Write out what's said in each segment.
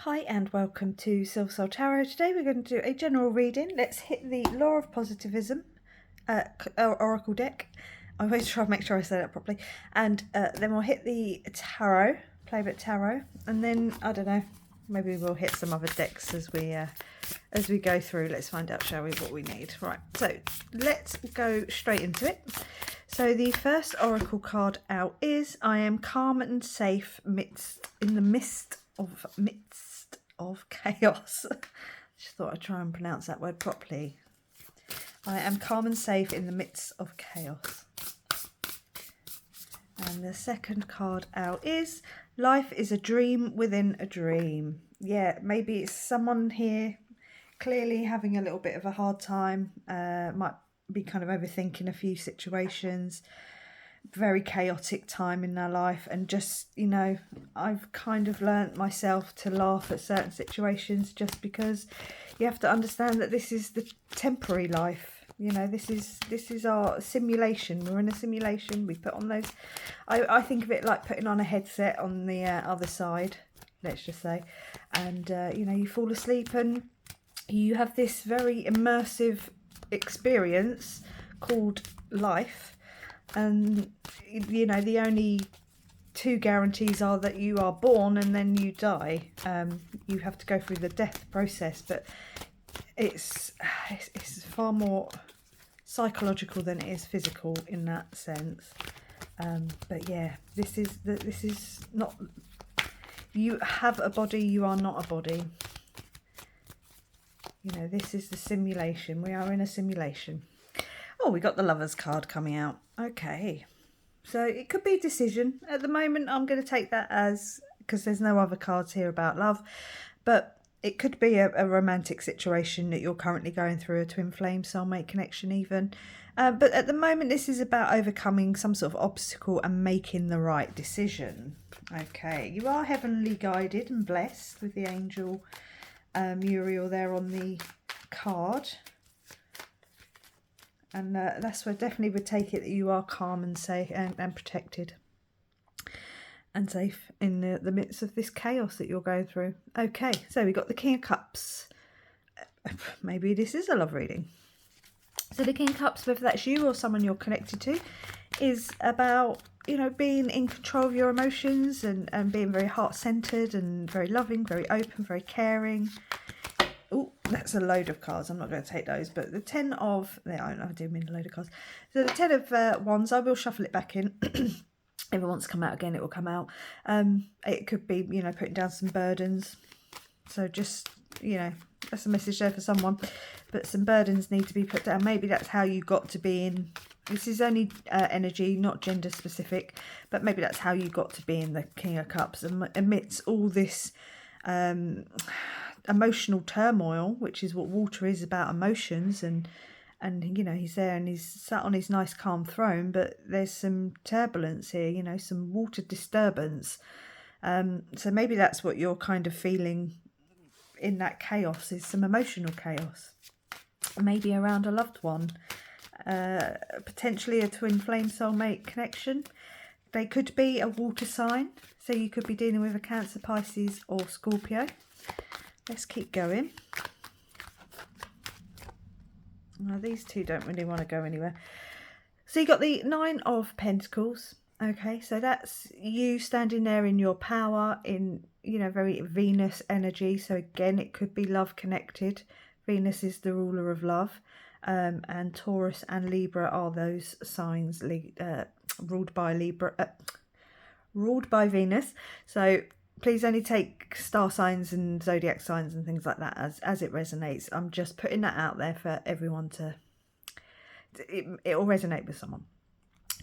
Hi and welcome to Silver Soul Tarot. Today we're going to do a general reading. Let's hit the Law of Positivism Oracle deck. I always try to make sure I say that properly. And then we'll hit the Tarot, Playbit Tarot. And then, I don't know, maybe we'll hit some other decks as we go through. Let's find out, shall we, what we need. Right, so let's go straight into it. So the first Oracle card out is I am calm and safe in the midst of chaos. Just thought I'd try and pronounce that word properly. I am calm and safe in the midst of chaos. And the second card out is life is a dream within a dream. Yeah, maybe it's someone here clearly having a little bit of a hard time, might be kind of overthinking a few situations, very chaotic time in their life, and just, you know, I've kind of learnt myself to laugh at certain situations just because you have to understand that this is the temporary life. You know, this is our simulation. We're in a simulation. We put on those, I think of it like putting on a headset on the other side, let's just say, and you know, you fall asleep and you have this very immersive experience called life. And you know, the only two guarantees are that you are born and then you die. You have to go through the death process, but it's far more psychological than it is physical in that sense. But yeah, this is not, you have a body, you are not a body. You know, this is the simulation. We are in a simulation. Oh, we got the Lovers card coming out. Okay. So it could be a decision. At the moment, I'm going to take that as, because there's no other cards here about love, but it could be a romantic situation that you're currently going through, a twin flame soulmate connection even. But at the moment, this is about overcoming some sort of obstacle and making the right decision. Okay. You are heavenly guided and blessed with the angel Muriel there on the card. And that's where definitely would take it that you are calm and safe and protected and safe in the midst of this chaos that you're going through. Okay, so we got the King of Cups. Maybe this is a love reading. So the King of Cups, whether that's you or someone you're connected to, is about, you know, being in control of your emotions and being very heart-centered and very loving, very open, very caring. Oh, that's a load of cards. I'm not going to take those. But the 10 of... I do mean a load of cards. So the 10 of Wands, I will shuffle it back in. If it wants to come out again, it will come out. It could be, you know, putting down some burdens. So just, you know, that's a message there for someone. But some burdens need to be put down. Maybe that's how you got to be in... This is only energy, not gender specific. But maybe that's how you got to be in the King of Cups. Amidst all this... emotional turmoil, which is what water is about, emotions, and you know, he's there and he's sat on his nice calm throne, but there's some turbulence here, you know, some water disturbance. So maybe that's what you're kind of feeling in that chaos, is some emotional chaos, maybe around a loved one, potentially a twin flame soulmate connection. They could be a water sign, so you could be dealing with a Cancer, Pisces or Scorpio. Let's keep going. Now, these two don't really want to go anywhere. So you got the 9 of Pentacles. Okay, so that's you standing there in your power, in, you know, very Venus energy. So again, it could be love connected. Venus is the ruler of love. And Taurus and Libra are those signs ruled by Venus. So please only take star signs and zodiac signs and things like that as it resonates. I'm just putting that out there for everyone to... It'll resonate with someone.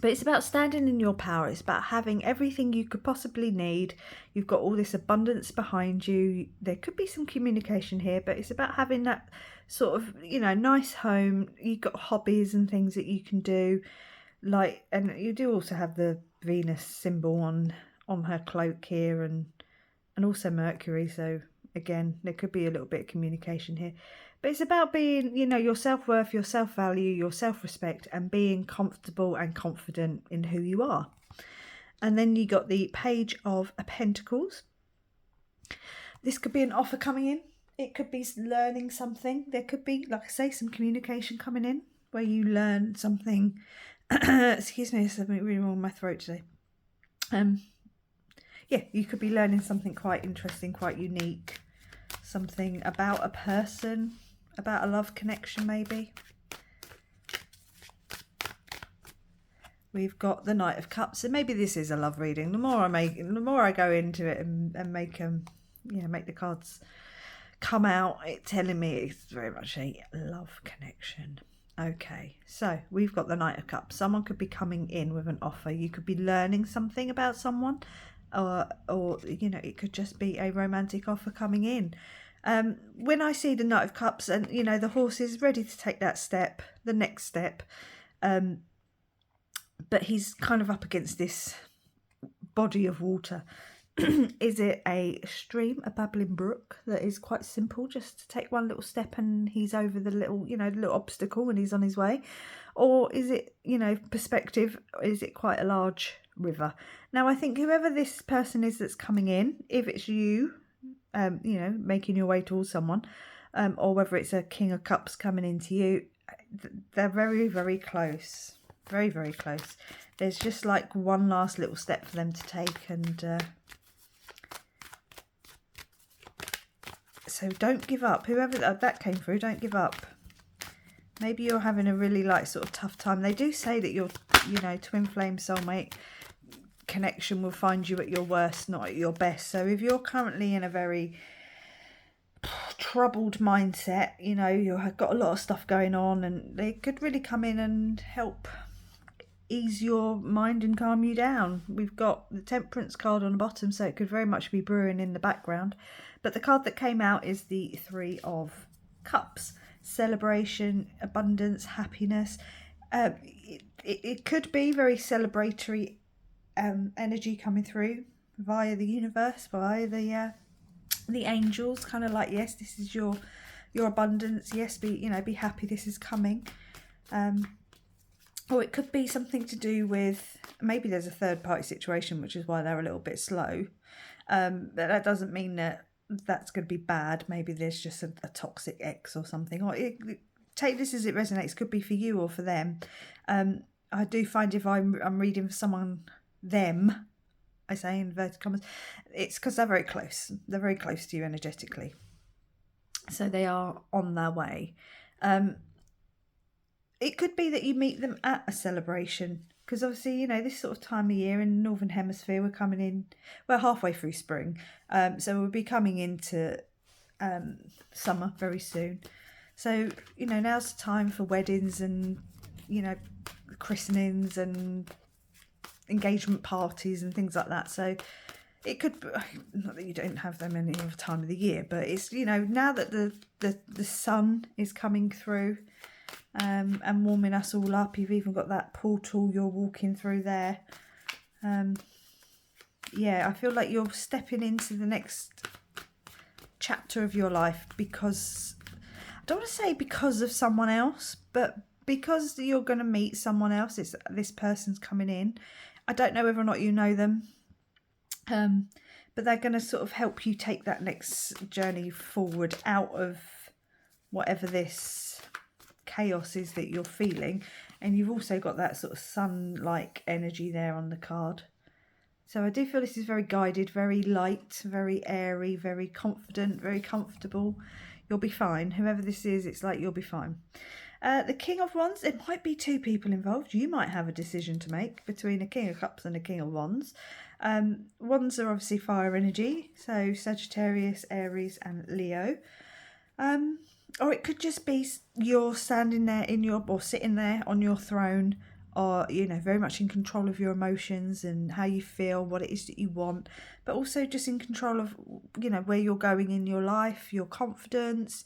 But it's about standing in your power. It's about having everything you could possibly need. You've got all this abundance behind you. There could be some communication here, but it's about having that sort of, you know, nice home. You've got hobbies and things that you can do. Like, and you do also have the Venus symbol on her cloak here, and also Mercury, so again, there could be a little bit of communication here. But it's about being, you know, your self-worth, your self-value, your self-respect, and being comfortable and confident in who you are. And then you got the Page of Pentacles. This could be an offer coming in. It could be learning something. There could be, like I say, some communication coming in where you learn something. Excuse me, there's something really wrong with my throat today. Yeah, you could be learning something quite interesting, quite unique. Something about a person, about a love connection maybe. We've got the Knight of Cups, and maybe this is a love reading. The more I go into it and make the cards come out, it's telling me it's very much a love connection. Okay, so we've got the Knight of Cups. Someone could be coming in with an offer. You could be learning something about someone, or it could just be a romantic offer coming in. When I see the Knight of Cups, and the horse is ready to take that step, the next step, but he's kind of up against this body of water. Is it a stream, a babbling brook that is quite simple, just to take one little step and he's over the little obstacle and he's on his way? Or is it, perspective, is it quite a large river? Now, I think whoever this person is that's coming in, if it's you, making your way towards someone, or whether it's a King of Cups coming into you, they're very, very close. Very, very close. There's just like one last little step for them to take, and so don't give up. Whoever that came through, don't give up. Maybe you're having a really sort of tough time. They do say that your twin flame soulmate connection will find you at your worst, not at your best. So if you're currently in a very troubled mindset, you've got a lot of stuff going on, and they could really come in and help ease your mind and calm you down. We've got the Temperance card on the bottom, so it could very much be brewing in the background. But the card that came out is the Three of Cups. Celebration, abundance, happiness. It could be very celebratory energy coming through via the universe, via the angels, kind of like, yes, this is your abundance. Yes, be happy, this is coming. Or it could be something to do with, maybe there's a third party situation, which is why they're a little bit slow. But that doesn't mean that that's going to be bad. Maybe there's just a toxic ex or something. Or take this as it resonates. Could be for you or for them. I do find if I'm reading for someone, them, I say in inverted commas, it's because they're very close. They're very close to you energetically. So they are on their way. It could be that you meet them at a celebration, because obviously, this sort of time of year in the Northern Hemisphere, we're coming in, we're halfway through spring. So we'll be coming into summer very soon. So, now's the time for weddings and, christenings and engagement parties and things like that. So it could be, not that you don't have them any other time of the year, but it's, now that the sun is coming through, and warming us all up. You've even got that portal you're walking through there. I feel like you're stepping into the next chapter of your life, because I don't want to say because of someone else, but because you're going to meet someone else. It's this person's coming in. I don't know whether or not you know them, but they're going to sort of help you take that next journey forward out of whatever this chaos is that you're feeling. And you've also got that sort of sun-like energy there on the card. So I do feel this is very guided, very light, very airy, very confident, very comfortable. You'll be fine. Whoever this is, it's like you'll be fine. The King of Wands, it might be two people involved. You might have a decision to make between a King of Cups and a King of Wands. Wands are obviously fire energy, so Sagittarius, Aries and Leo. Or it could just be you're standing there or sitting there on your throne, or, very much in control of your emotions and how you feel, what it is that you want, but also just in control of, where you're going in your life, your confidence,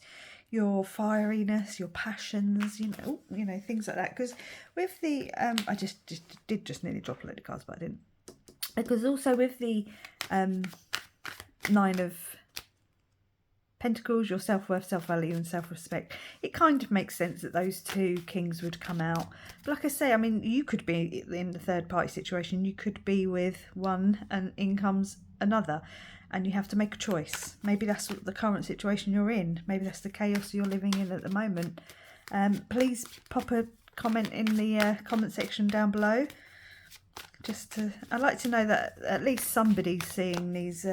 your fieriness, your passions, things like that. Because with the, I just nearly drop a load of cards, but I didn't. Because also with the Nine of Pentacles, your self-worth, self-value and self-respect, it kind of makes sense that those two kings would come out. But like I say, I mean, you could be in the third party situation. You could be with one and in comes another. and you have to make a choice. Maybe that's what the current situation you're in. Maybe that's the chaos you're living in at the moment. Please pop a comment in the comment section down below. I'd like to know that at least somebody's seeing these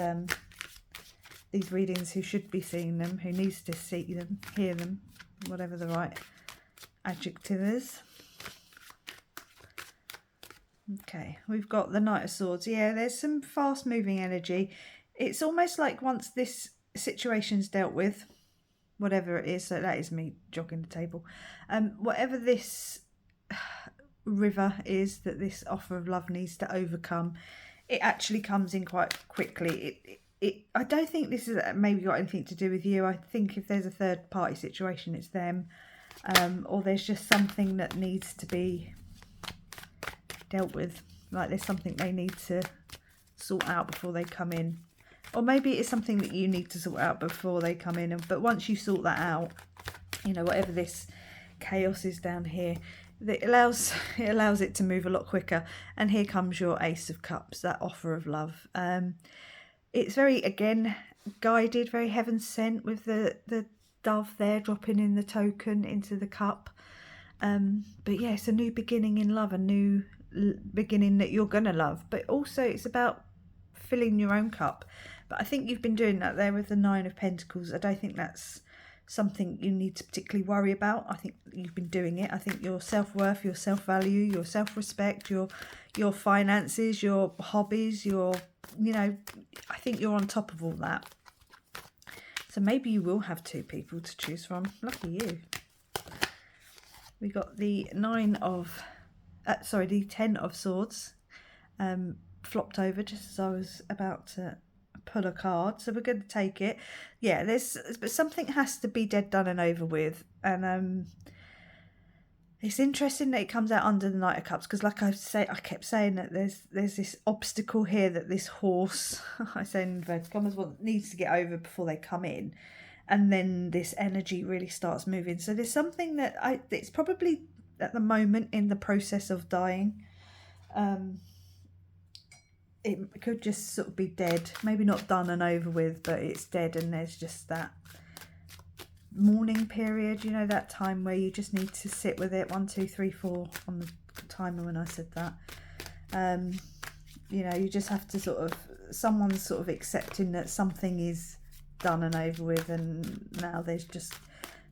readings who should be seeing them, who needs to see them, hear them, whatever the right adjective is. Okay, we've got the Knight of Swords. Yeah, there's some fast moving energy. It's almost like once this situation's dealt with, whatever it is, so that is me jogging the table, whatever this river is that this offer of love needs to overcome, it actually comes in quite quickly. I don't think this is maybe got anything to do with you. I think if there's a third party situation, it's them, or there's just something that needs to be dealt with, like there's something they need to sort out before they come in, or maybe it's something that you need to sort out before they come in, but once you sort that out, you know, whatever this chaos is down here, it allows it to move a lot quicker. And here comes your Ace of Cups, that offer of love. It's very, again, guided, very heaven sent, with the dove there dropping in the token into the cup. But yeah, it's a new beginning in love, a new beginning that you're gonna love, but also it's about filling your own cup. But I think you've been doing that there with the Nine of Pentacles. I don't think that's something you need to particularly worry about. I think you've been doing it. I think your self-worth, your self-value, your self-respect, your finances, your hobbies, you know, I think you're on top of all that. So maybe you will have two people to choose from. Lucky you. We got the the 10 of Swords flopped over just as I was about to pull a card, so we're going to take it. Yeah, but something has to be dead, done and over with. And it's interesting that it comes out under the Knight of Cups, because like I kept saying that there's this obstacle here that this horse, I say in inverted commas, needs to get over before they come in, and then this energy really starts moving. So there's something that it's probably at the moment in the process of dying. It could just sort of be dead, maybe not done and over with, but it's dead, and there's just that mourning period, you know, that time where you just need to sit with it. 1 2 3 4 on the timer when I said that. You know, you just have to someone's sort of accepting that something is done and over with, and now there's just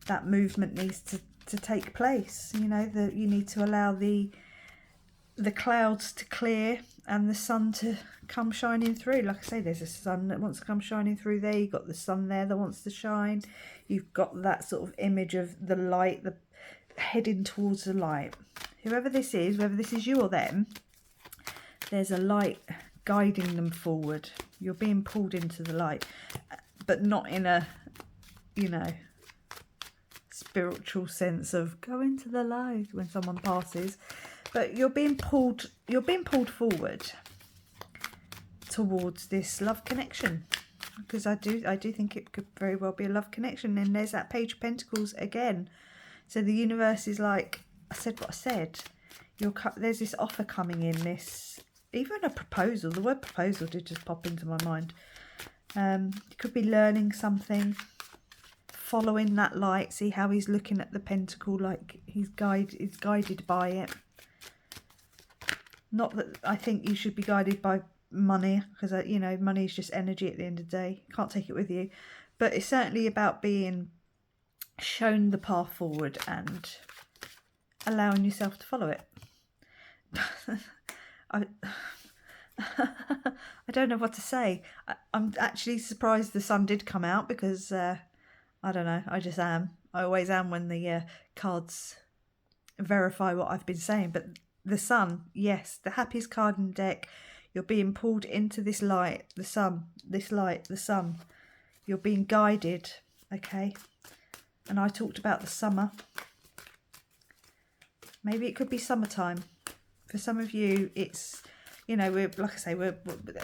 that movement needs to take place. You know, that you need to allow the clouds to clear and the sun to come shining through. Like I say, there's a sun that wants to come shining through there. You've got the sun there that wants to shine. You've got that sort of image of the light, the heading towards the light. Whoever this is, whether this is you or them, there's a light guiding them forward. You're being pulled into the light, but not in a, you know, spiritual sense of go into the light when someone passes. But you're being pulled forward towards this love connection, because I do think it could very well be a love connection. And there's that Page of Pentacles again. So the universe is like, I said what I said. There's this offer coming in, this, even a proposal. The word proposal did just pop into my mind. You could be learning something, following that light. See how he's looking at the pentacle, like he's guided by it. Not that I think you should be guided by money, because, you know, money is just energy at the end of the day. You can't take it with you. But it's certainly about being shown the path forward and allowing yourself to follow it. I don't know what to say. I'm actually surprised the sun did come out, because I don't know, I just am. I always am when the cards verify what I've been saying. But the sun, yes, the happiest card in the deck. You're being pulled into this light, the sun, this light, the sun. You're being guided, okay? And I talked about the summer. Maybe it could be summertime. For some of you, it's, you know, we're, like I say, we're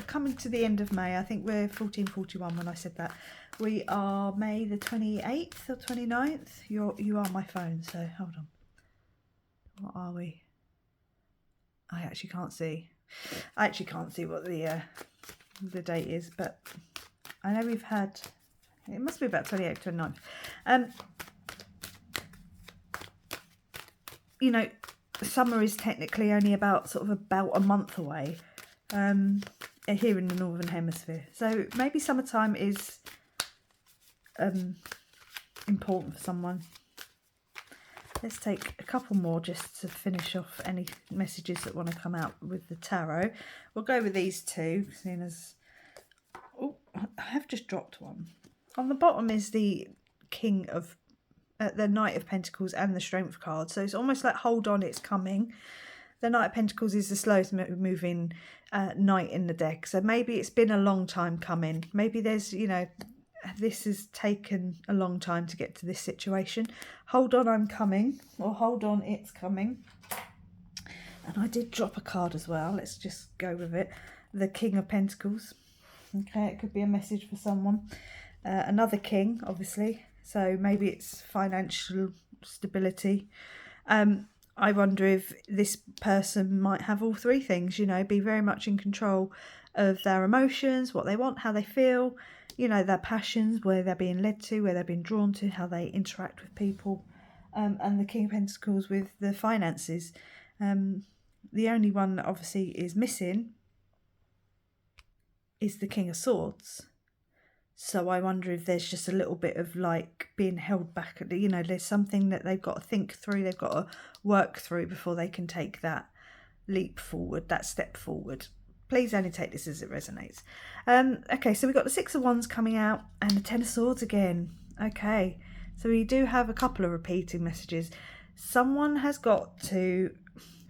coming to the end of May. I think we're 1441 when I said that. We are May the 28th or 29th. You are my phone, so hold on. What are we? I actually can't see. I actually can't see what the date is, but I know we've had, it must be about 28th, 29th. You know, summer is technically only about a month away here in the Northern Hemisphere. So maybe summertime is important for someone. Let's take a couple more just to finish off any messages that want to come out with the tarot. We'll go with these two, seeing as... Oh, I have just dropped one. On the bottom is the King of... the Knight of Pentacles and the Strength card. So it's almost like, hold on, it's coming. The Knight of Pentacles is the slowest moving knight in the deck. So maybe it's been a long time coming. Maybe there's, you know... This has taken a long time to get to this situation. Hold on, I'm coming. Or hold on, it's coming. And I did drop a card as well. Let's just go with it. The King of Pentacles. Okay, it could be a message for someone. Another king, obviously. So maybe it's financial stability. I wonder if this person might have all three things, you know, be very much in control of their emotions, what they want, how they feel, you know, their passions, where they're being led to, where they're being drawn to, how they interact with people. And the King of Pentacles with the finances. The only one that obviously is missing is the King of Swords. So I wonder if there's just a little bit of like being held back. You know, there's something that they've got to think through, they've got to work through before they can take that leap forward, that step forward. Please only take this as it resonates. Okay, so we've got the Six of Wands coming out and the Ten of Swords again. Okay, so we do have a couple of repeating messages. Someone has got to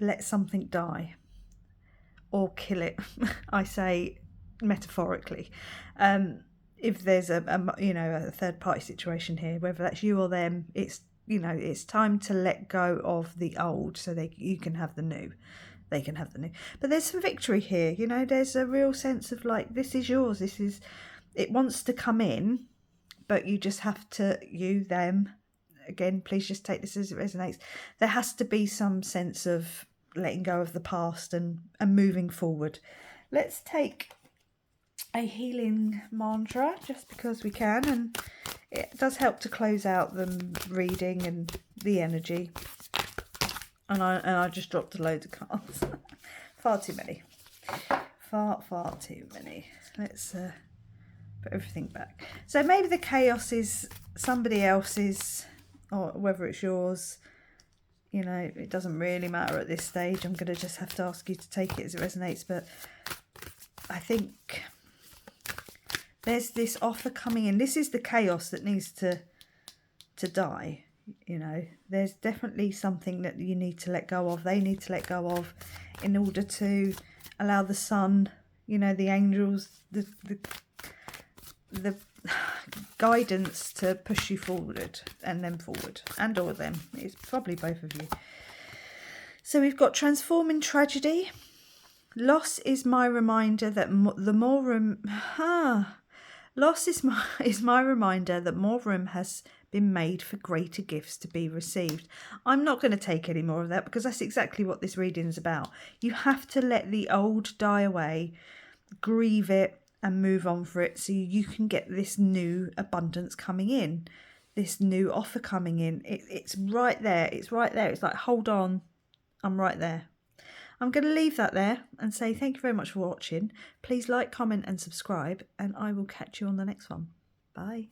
let something die or kill it. I say metaphorically. If there's a third party situation here, whether that's you or them, it's, you know, it's time to let go of the old so you can have the new. They can have the new. But there's some victory here, you know, there's a real sense of like, this is yours, it wants to come in, but you just have to, them, again, please just take this as it resonates. There has to be some sense of letting go of the past and moving forward. Let's take a healing mantra just because we can, and it does help to close out the reading and the energy. And I just dropped a load of cards. Far too many. Far too many. Let's put everything back. So maybe the chaos is somebody else's, or whether it's yours. You know, it doesn't really matter at this stage. I'm going to just have to ask you to take it as it resonates. But I think there's this offer coming in. This is the chaos that needs to die. You know, there's definitely something that you need to let go of. They need to let go of in order to allow the sun, you know, the angels, the guidance to push you forward and them forward, and or them. It's probably both of you. So we've got transforming tragedy. Loss is my reminder that loss is my reminder that more room has been made for greater gifts to be received. I'm not going to take any more of that because that's exactly what this reading is about. You have to let the old die away, grieve it, and move on for it so you can get this new abundance coming in, this new offer coming in. It's right there. It's right there. It's like, hold on, I'm right there. I'm going to leave that there and say thank you very much for watching. Please like, comment and subscribe, and I will catch you on the next one. Bye.